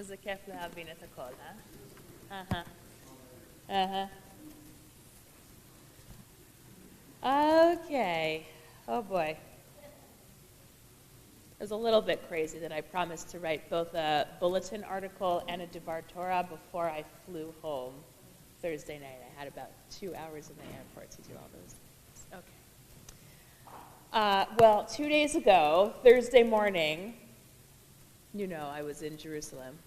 איזה כיף להבין את הכל, Okay. Oh boy. It was a little bit crazy that I promised to write both a bulletin article and a Devar Torah before I flew home Thursday night. I had about 2 hours in the airport to do all those things. Okay. Well, 2 days ago, Thursday morning, I was in Jerusalem.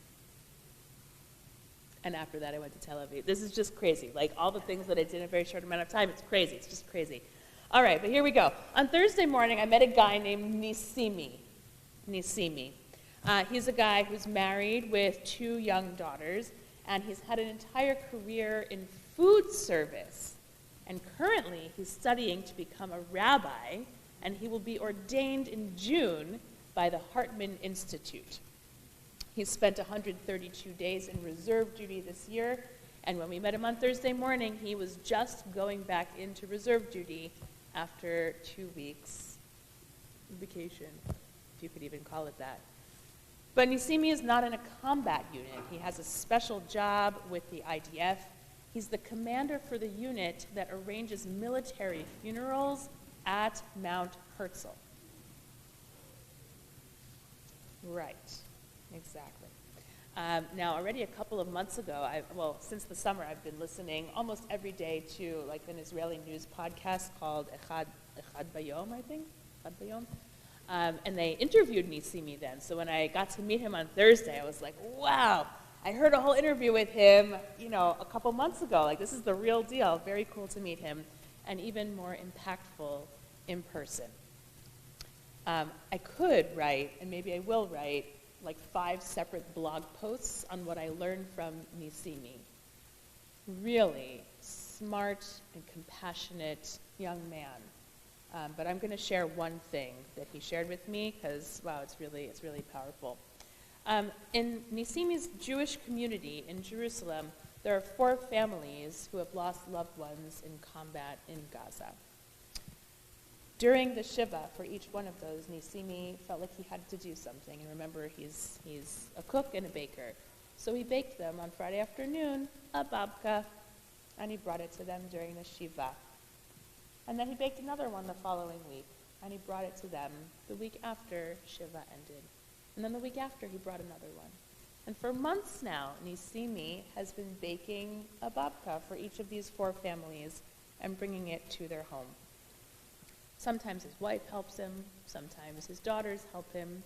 And after that, I went to Tel Aviv. This is just crazy. Like, all the things that I did in a very short amount of time, it's crazy. It's just crazy. All right, but here we go. On Thursday morning, I met a guy named Nisimi. He's a guy who's married with 2 young daughters, and he's had an entire career in food service. And currently, he's studying to become a rabbi, and he will be ordained in June by the Hartman Institute. He's spent 132 days in reserve duty this year, and when we met him on Thursday morning, he was just going back into reserve duty after 2 weeks vacation, if you could even call it that. But Nisimi is not in a combat unit. He has a special job with the IDF. He's the commander for the unit that arranges military funerals at Mount Herzl. Right. Exactly. Now, already a couple of months ago, since the summer, I've been listening almost every day to an Israeli news podcast called Echad Bayom, I think. Echad Bayom. And they interviewed Nisimi then. So when I got to meet him on Thursday, I was like, wow, I heard a whole interview with him, a couple months ago. Like, this is the real deal. Very cool to meet him, and even more impactful in person. I could write, and maybe I will write, 5 separate blog posts on what I learned from Nisimi. Really smart and compassionate young man. But I'm going to share one thing that he shared with me because, wow, it's really powerful. In Nisimi's Jewish community in Jerusalem, there are 4 families who have lost loved ones in combat in Gaza. During the Shiva, for each one of those, Nisimi felt like he had to do something. And remember, he's a cook and a baker. So he baked them on Friday afternoon, a babka, and he brought it to them during the Shiva. And then he baked another one the following week, and he brought it to them the week after Shiva ended. And then the week after, he brought another one. And for months now, Nisimi has been baking a babka for each of these 4 families and bringing it to their home. Sometimes his wife helps him, sometimes his daughters help him.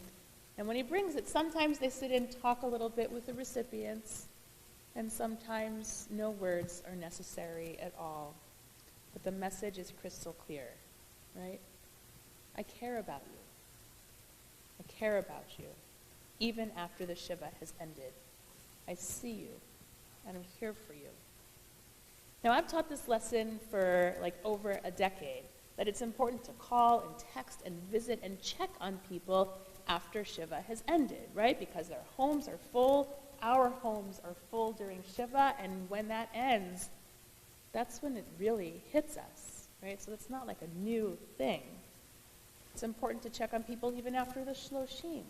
And when he brings it, sometimes they sit and talk a little bit with the recipients, and sometimes no words are necessary at all. But the message is crystal clear, right? I care about you. I care about you, even after the Shiva has ended. I see you, and I'm here for you. Now, I've taught this lesson for over a decade, that it's important to call and text and visit and check on people after Shiva has ended, right? Because their homes are full, our homes are full during Shiva, and when that ends, that's when it really hits us, right? So it's not like a new thing. It's important to check on people even after the Shloshim,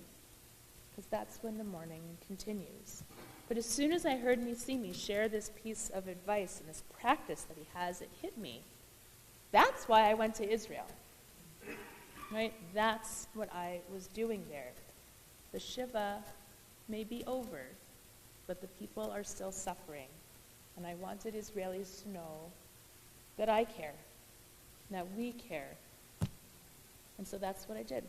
because that's when the mourning continues. But as soon as I heard Nisimi share this piece of advice and this practice that he has, it hit me. That's why I went to Israel, right? That's what I was doing there. The Shiva may be over, but the people are still suffering. And I wanted Israelis to know that I care, that we care. And so that's what I did.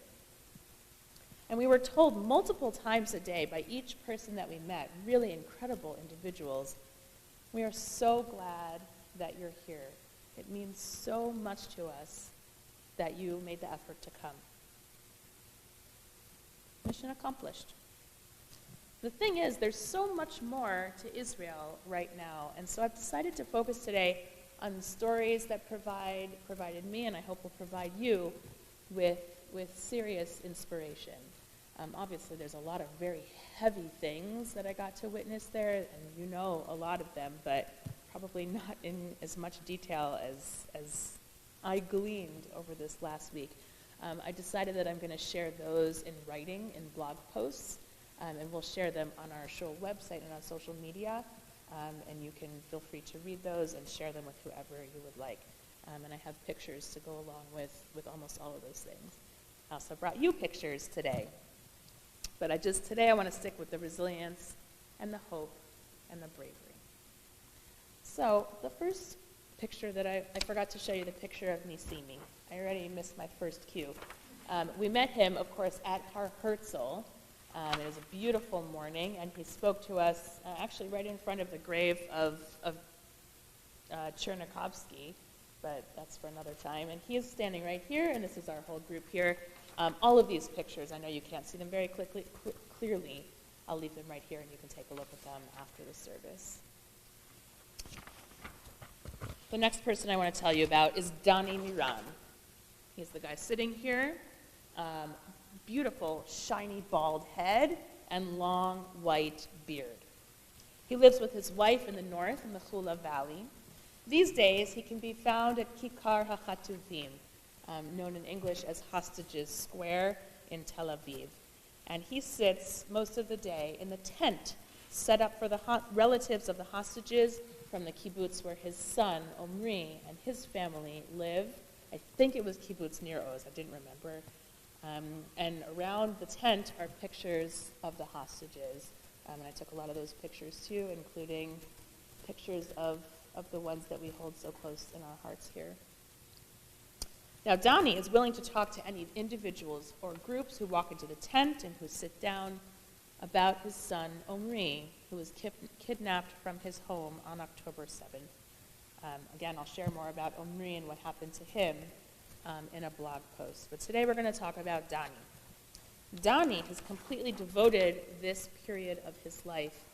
And we were told multiple times a day by each person that we met, really incredible individuals, we are so glad that you're here. It means so much to us that you made the effort to come. Mission accomplished. The thing is, there's so much more to Israel right now, and so I've decided to focus today on the stories that provided me, and I hope will provide you with serious inspiration. Obviously, there's a lot of very heavy things that I got to witness there, and you know a lot of them, but probably not in as much detail as I gleaned over this last week. I decided that I'm going to share those in writing, in blog posts, and we'll share them on our shul website and on social media, and you can feel free to read those and share them with whoever you would like. And I have pictures to go along with almost all of those things. I also brought you pictures today. But today I want to stick with the resilience and the hope and the bravery. So the first picture that I forgot to show you the picture of Nisimi. I already missed my first cue. We met him, of course, at Har Herzl. It was a beautiful morning, and he spoke to us actually right in front of the grave of Chernikovsky, but that's for another time. And he is standing right here, and this is our whole group here. All of these pictures, I know you can't see them very clearly. I'll leave them right here, and you can take a look at them after the service. The next person I want to tell you about is Dani Miran. He's the guy sitting here. Beautiful, shiny, bald head and long, white beard. He lives with his wife in the north, in the Chula Valley. These days, he can be found at Kikar HaChatuvim, known in English as Hostages Square in Tel Aviv. And he sits most of the day in the tent set up for the relatives of the hostages from the kibbutz where his son, Omri, and his family live. I think it was kibbutz Nir Oz, I didn't remember. And around the tent are pictures of the hostages. And I took a lot of those pictures too, including pictures of the ones that we hold so close in our hearts here. Now, Dani is willing to talk to any individuals or groups who walk into the tent and who sit down about his son, Omri, who was kidnapped from his home on October 7th. Again, I'll share more about Omri and what happened to him in a blog post. But today we're going to talk about Dani. Dani has completely devoted this period of his life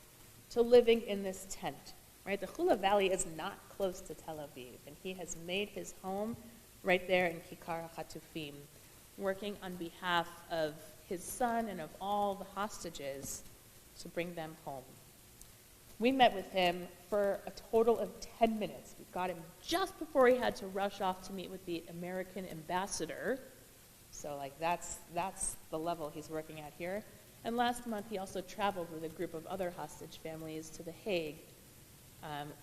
to living in this tent. Right? The Chula Valley is not close to Tel Aviv, and he has made his home right there in Kikar HaChatuvim, working on behalf of his son and of all the hostages to bring them home. We met with him for a total of 10 minutes. We got him just before he had to rush off to meet with the American ambassador. So that's the level he's working at here. And last month he also traveled with a group of other hostage families to The Hague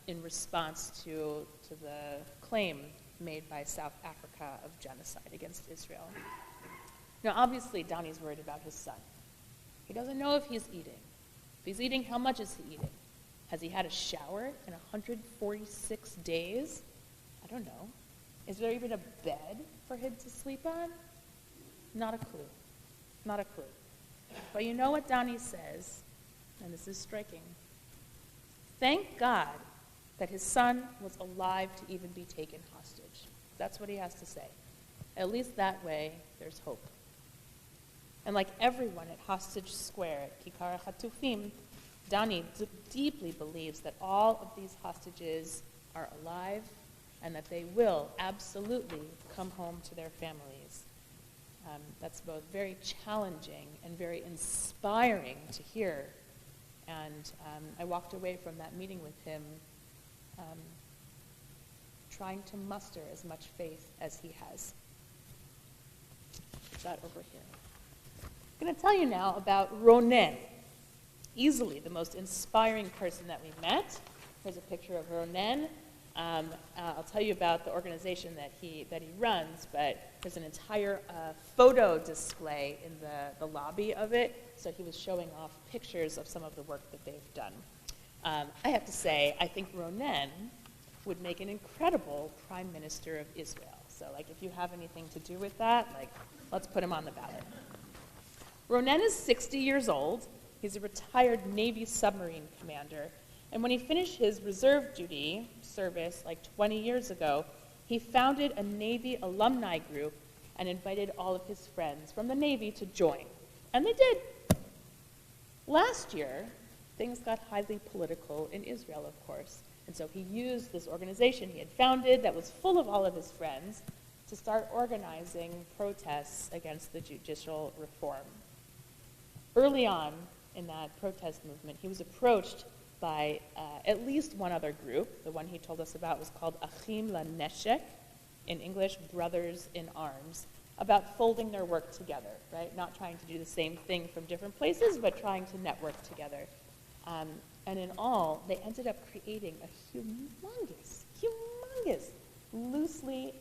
in response to the claim made by South Africa of genocide against Israel. Now, obviously, Dani's worried about his son. He doesn't know if he's eating. If he's eating, how much is he eating? Has he had a shower in 146 days? I don't know. Is there even a bed for him to sleep on? Not a clue. Not a clue. But you know what Dani says, and this is striking. Thank God that his son was alive to even be taken hostage. That's what he has to say. At least that way, there's hope. And like everyone at Hostage Square at Kikar HaChatuvim, Dani deeply believes that all of these hostages are alive and that they will absolutely come home to their families. That's both very challenging and very inspiring to hear. And I walked away from that meeting with him trying to muster as much faith as he has. Put that over here. I'm going to tell you now about Ronen, easily the most inspiring person that we met. Here's a picture of Ronen. I'll tell you about the organization that he runs, but there's an entire photo display in the lobby of it, so he was showing off pictures of some of the work that they've done. I have to say, I think Ronen would make an incredible Prime Minister of Israel. So, if you have anything to do with that, let's put him on the ballot. Ronen is 60 years old. He's a retired Navy submarine commander. And when he finished his reserve duty service 20 years ago, he founded a Navy alumni group and invited all of his friends from the Navy to join. And they did. Last year, things got highly political in Israel, of course. And so he used this organization he had founded that was full of all of his friends to start organizing protests against the judicial reform. Early on in that protest movement, he was approached by at least one other group. The one he told us about was called Achim LaNeshek, in English, Brothers in Arms. about folding their work together, right? Not trying to do the same thing from different places, but trying to network together. And in all, they ended up creating a humongous, loosely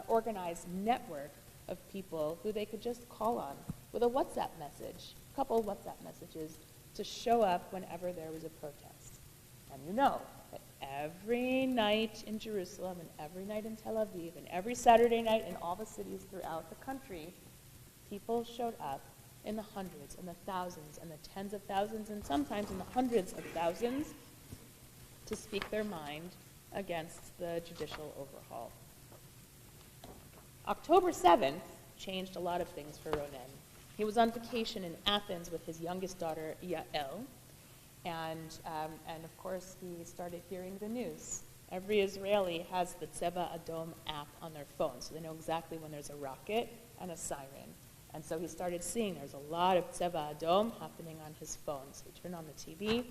organized network of people who they could just call on with a WhatsApp message, a couple of WhatsApp messages, to show up whenever there was a protest. And you know that every night in Jerusalem and every night in Tel Aviv and every Saturday night in all the cities throughout the country, people showed up in the hundreds and the thousands and the tens of thousands and sometimes in the hundreds of thousands to speak their mind against the judicial overhaul. October 7th changed a lot of things for Ronen. He was on vacation in Athens with his youngest daughter, Yael, and of course he started hearing the news. Every Israeli has the Tzeva Adom app on their phone, so they know exactly when there's a rocket and a siren. And so he started seeing there's a lot of Tzeva Adom happening on his phone. So he turned on the TV,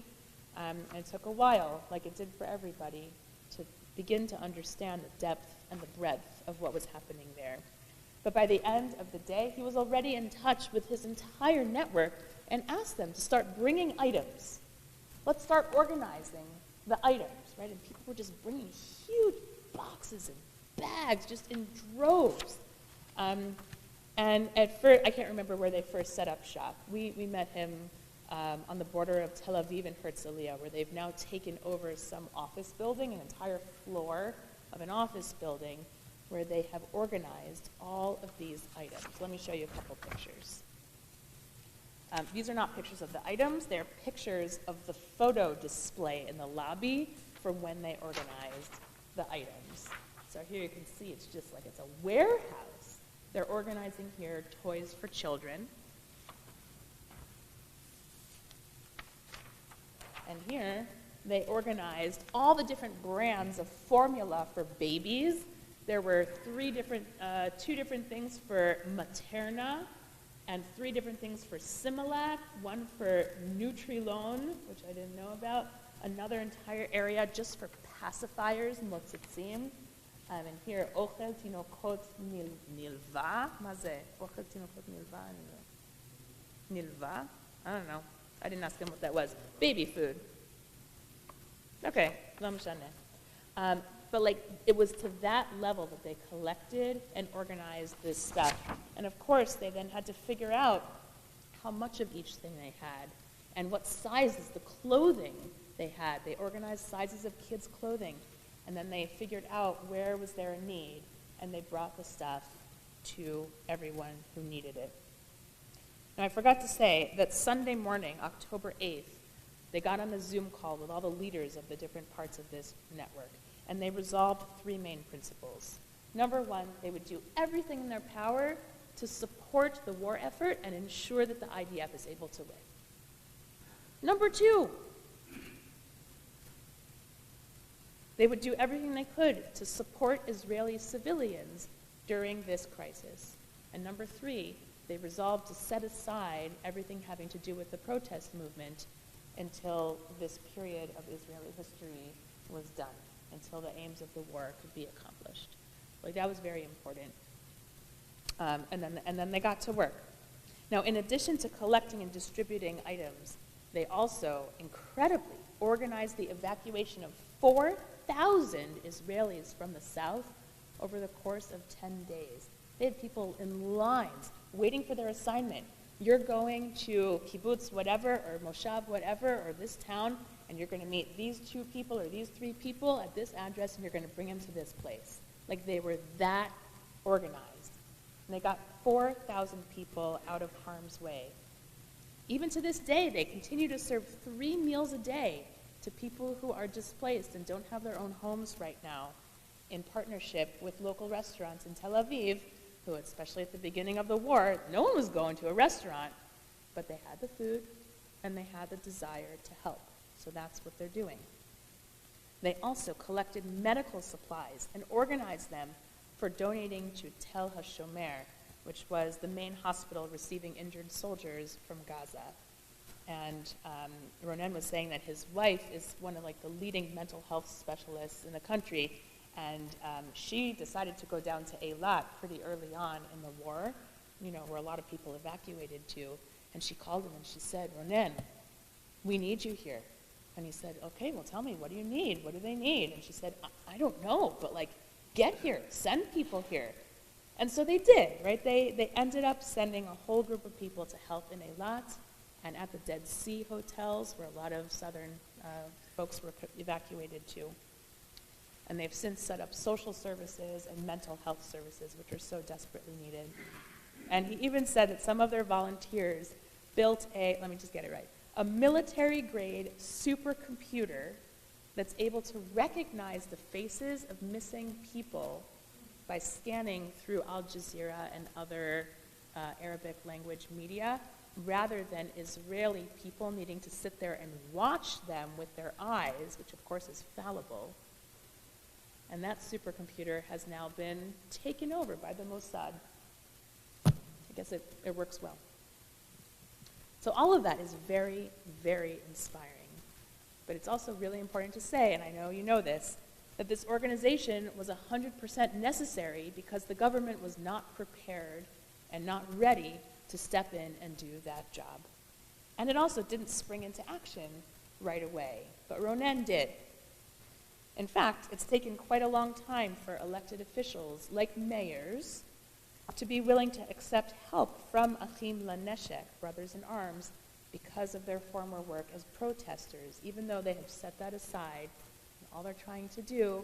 and it took a while, like it did for everybody, to begin to understand the depth and the breadth of what was happening there. But by the end of the day, he was already in touch with his entire network and asked them to start bringing items. Let's start organizing the items, right? And people were just bringing huge boxes and bags, just in droves. And at first, I can't remember where they first set up shop. We met him on the border of Tel Aviv and Herzliya, where they've now taken over some office building, an entire floor of an office building, where they have organized all of these items. Let me show you a couple pictures. These are not pictures of the items. They're pictures of the photo display in the lobby from when they organized the items. So here you can see it's just like it's a warehouse. They're organizing here toys for children. And here they organized all the different brands of formula for babies. There were two different things for Materna, and 3 different things for Similac, one for Nutrilon, which I didn't know about, another entire area just for pacifiers, motzitzim, and here, Ochel Tinokot Nilva. Ma ze? Ochel Tinokot Nilva? Nilva? I don't know. I didn't ask him what that was. Baby food. Okay, lo mishane. But like, it was to that level that they collected and organized this stuff. And of course, they then had to figure out how much of each thing they had and what sizes the clothing they had. They organized sizes of kids' clothing. And then they figured out where was there a need, and they brought the stuff to everyone who needed it. Now, I forgot to say that Sunday morning, October 8th, they got on a Zoom call with all the leaders of the different parts of this network, and they resolved 3 main principles. Number 1, they would do everything in their power to support the war effort and ensure that the IDF is able to win. Number 2, they would do everything they could to support Israeli civilians during this crisis. And number 3, they resolved to set aside everything having to do with the protest movement until this period of Israeli history was done, until the aims of the war could be accomplished. Like, that was very important. And then they got to work. Now, in addition to collecting and distributing items, they also incredibly organized the evacuation of 4,000 Israelis from the south over the course of 10 days. They had people in lines waiting for their assignment. You're going to kibbutz whatever, or moshav whatever, or this town, and you're going to meet these 2 people or these 3 people at this address, and you're going to bring them to this place. Like, they were that organized. And they got 4,000 people out of harm's way. Even to this day, they continue to serve 3 meals a day to people who are displaced and don't have their own homes right now, in partnership with local restaurants in Tel Aviv, who, especially at the beginning of the war, no one was going to a restaurant, but they had the food and they had the desire to help. So that's what they're doing. They also collected medical supplies and organized them for donating to Tel HaShomer, which was the main hospital receiving injured soldiers from Gaza. And Ronen was saying that his wife is one of the leading mental health specialists in the country, And she decided to go down to Eilat pretty early on in the war, where a lot of people evacuated to. And she called him and she said, Ronen, we need you here. And he said, okay, well, tell me, what do you need? What do they need? And she said, I don't know, but get here, send people here. And so they did, right? They ended up sending a whole group of people to help in Eilat and at the Dead Sea hotels, where a lot of southern folks were evacuated to. And they've since set up social services and mental health services, which are so desperately needed. And he even said that some of their volunteers built let me just get it right, a military-grade supercomputer that's able to recognize the faces of missing people by scanning through Al Jazeera and other Arabic language media, rather than Israeli people needing to sit there and watch them with their eyes, which of course is fallible. And that supercomputer has now been taken over by the Mossad. I guess it works well. So all of that is very, very inspiring. But it's also really important to say, and I know you know this, that this organization was 100% necessary because the government was not prepared and not ready to step in and do that job. And it also didn't spring into action right away, but Ronen did. In fact, it's taken quite a long time for elected officials, like mayors, to be willing to accept help from Achim LaNeshek, Brothers in Arms, because of their former work as protesters, even though they have set that aside. And all they're trying to do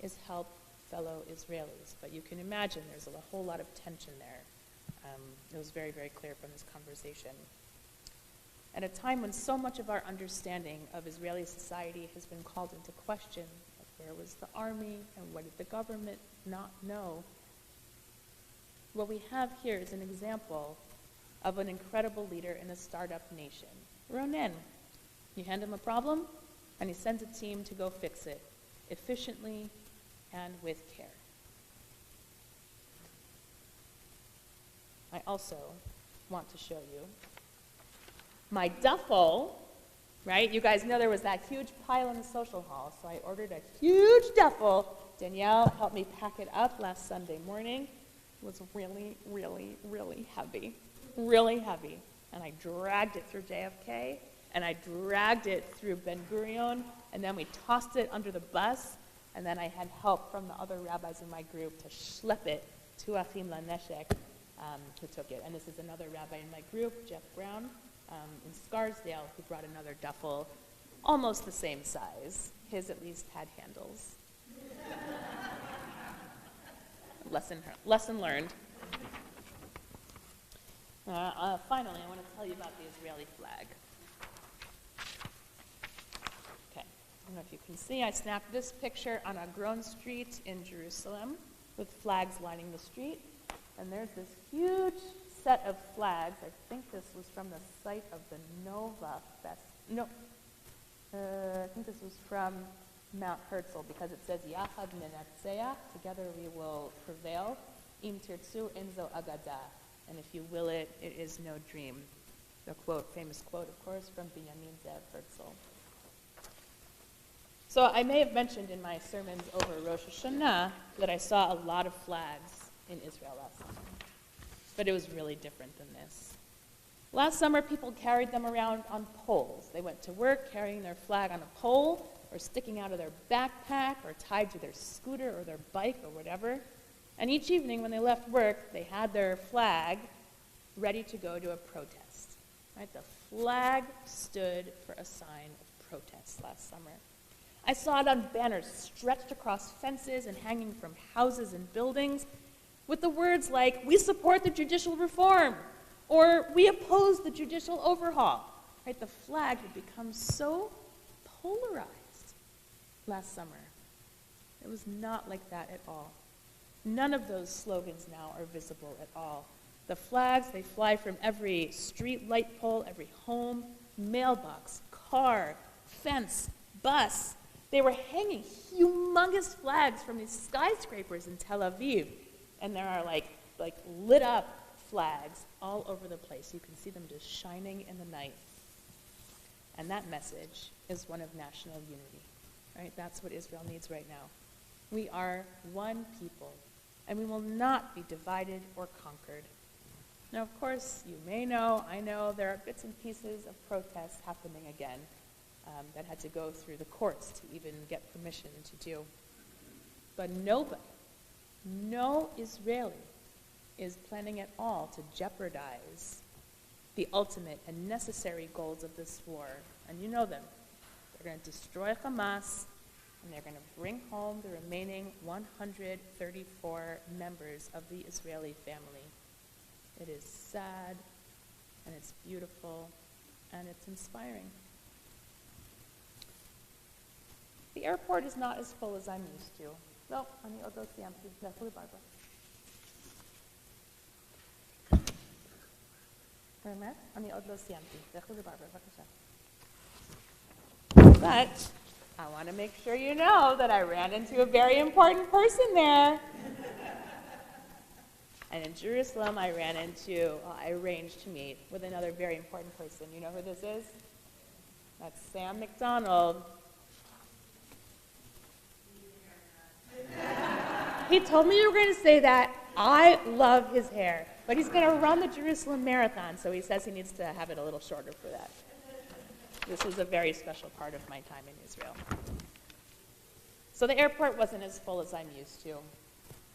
is help fellow Israelis. But you can imagine there's a whole lot of tension there. It was very, very clear from this conversation. At a time when so much of our understanding of Israeli society has been called into question, like where was the army and what did the government not know? What we have here is an example of an incredible leader in a startup nation. Ronen. You hand him a problem, and he sends a team to go fix it, efficiently and with care. I also want to show you my duffel, right? You guys know there was that huge pile in the social hall, so I ordered a huge duffel. Danielle helped me pack it up last Sunday morning. It was really, really, really heavy. Really heavy. And I dragged it through JFK, and I dragged it through Ben Gurion, and then we tossed it under the bus, and then I had help from the other rabbis in my group to schlep it to Achim LaNeshek, who took it. And this is another rabbi in my group, Jeff Brown, in Scarsdale, who brought another duffel, almost the same size. His at least had handles. Lesson learned. Finally, I want to tell you about the Israeli flag. Okay, I don't know if you can see, I snapped this picture on Agron Street in Jerusalem with flags lining the street. And there's this huge set of flags. I think this was from the site of the Nova Fest. No, I think this was from Mount Herzl, because it says, Yachad Menatzeach, together we will prevail. Im tirtzu enzo agada. And if you will it, it is no dream. The famous quote, of course, from Binyamin Zev Herzl. So I may have mentioned in my sermons over Rosh Hashanah that I saw a lot of flags in Israel last summer. But it was really different than this. Last summer, people carried them around on poles. They went to work carrying their flag on a pole, or sticking out of their backpack, or tied to their scooter or their bike or whatever. And each evening when they left work, they had their flag ready to go to a protest. Right? The flag stood for a sign of protest last summer. I saw it on banners stretched across fences and hanging from houses and buildings, with the words like, we support the judicial reform, or we oppose the judicial overhaul. Right? The flag had become so polarized last summer. It was not like that at all. None of those slogans now are visible at all. The flags, they fly from every street light pole, every home, mailbox, car, fence, bus. They were hanging humongous flags from these skyscrapers in Tel Aviv. And there are like lit up flags all over the place. You can see them just shining in the night. And that message is one of national unity, right? That's what Israel needs right now. We are one people, and we will not be divided or conquered. Now, of course, you may know, I know, there are bits and pieces of protests happening again that had to go through the courts to even get permission to do. But nobody, no Israeli, is planning at all to jeopardize the ultimate and necessary goals of this war. And you know them. They're going to destroy Hamas, and they're going to bring home the remaining 134 members of the Israeli family. It is sad, and it's beautiful, and it's inspiring. The airport is not as full as I'm used to. No, אני עוד לא סיימתי. לכו לברברה. באמת? אני עוד לא סיימתי. לכו לברברה, בבקשה. But I want to make sure you know that I ran into a very important person there. And in Jerusalem, I arranged to meet with another very important person. You know who this is? That's Sam McDonald. He told me you were going to say that. I love his hair. But he's going to run the Jerusalem Marathon, so he says he needs to have it a little shorter for that. This was a very special part of my time in Israel. So the airport wasn't as full as I'm used to.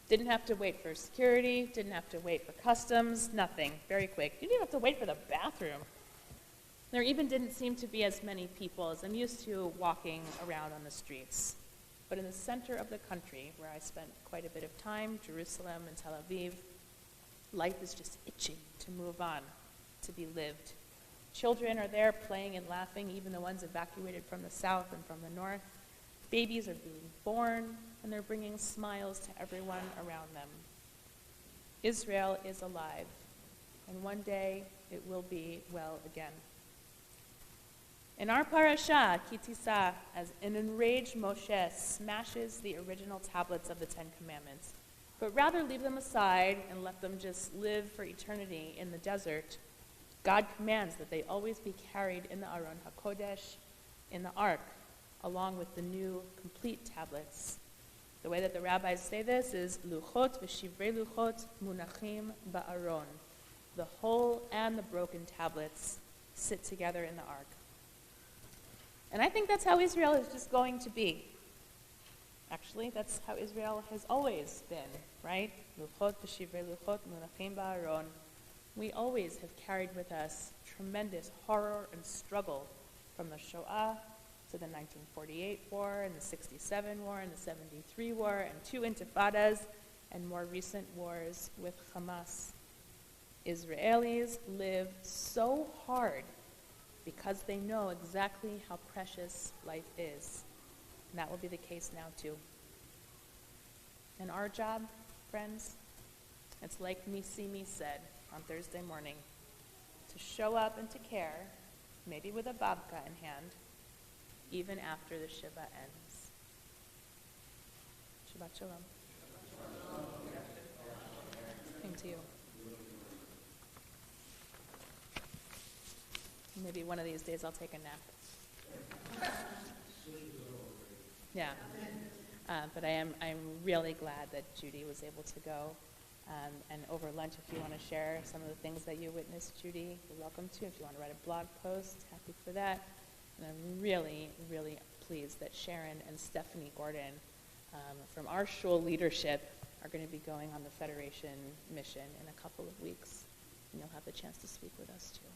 Didn't have to wait for security, didn't have to wait for customs, nothing. Very quick. You didn't even have to wait for the bathroom. There even didn't seem to be as many people as I'm used to walking around on the streets. But in the center of the country, where I spent quite a bit of time, Jerusalem and Tel Aviv, life is just itching to move on, to be lived. Children are there playing and laughing, even the ones evacuated from the south and from the north. Babies are being born, and they're bringing smiles to everyone around them. Israel is alive, and one day it will be well again. In our parasha, Ki Tisa, as an enraged Moshe smashes the original tablets of the Ten Commandments, but rather leave them aside and let them just live for eternity in the desert, God commands that they always be carried in the Aron HaKodesh, in the Ark, along with the new complete tablets. The way that the rabbis say this is luchot v'shivrei luchot munachim ba'aron. The whole and the broken tablets sit together in the Ark. And I think that's how Israel is just going to be. Actually, that's how Israel has always been, right? Luchot v'shivrei luchot munachim ba'aron. We always have carried with us tremendous horror and struggle from the Shoah to the 1948 war and the 67 war and the 73 war and 2 intifadas and more recent wars with Hamas. Israelis live so hard because they know exactly how precious life is. And that will be the case now too. And our job, friends, it's like Nisimi said on Thursday morning, to show up and to care, maybe with a babka in hand, even after the Shiva ends. Shabbat Shalom. Same to you. Maybe one of these days I'll take a nap. Yeah. But I'm really glad that Judy was able to go. And over lunch, if you want to share some of the things that you witnessed, Judy, you're welcome to. If you want to write a blog post, happy for that. And I'm really, really pleased that Sharon and Stephanie Gordon from our shul leadership are going to be going on the Federation mission in a couple of weeks. And you'll have the chance to speak with us too.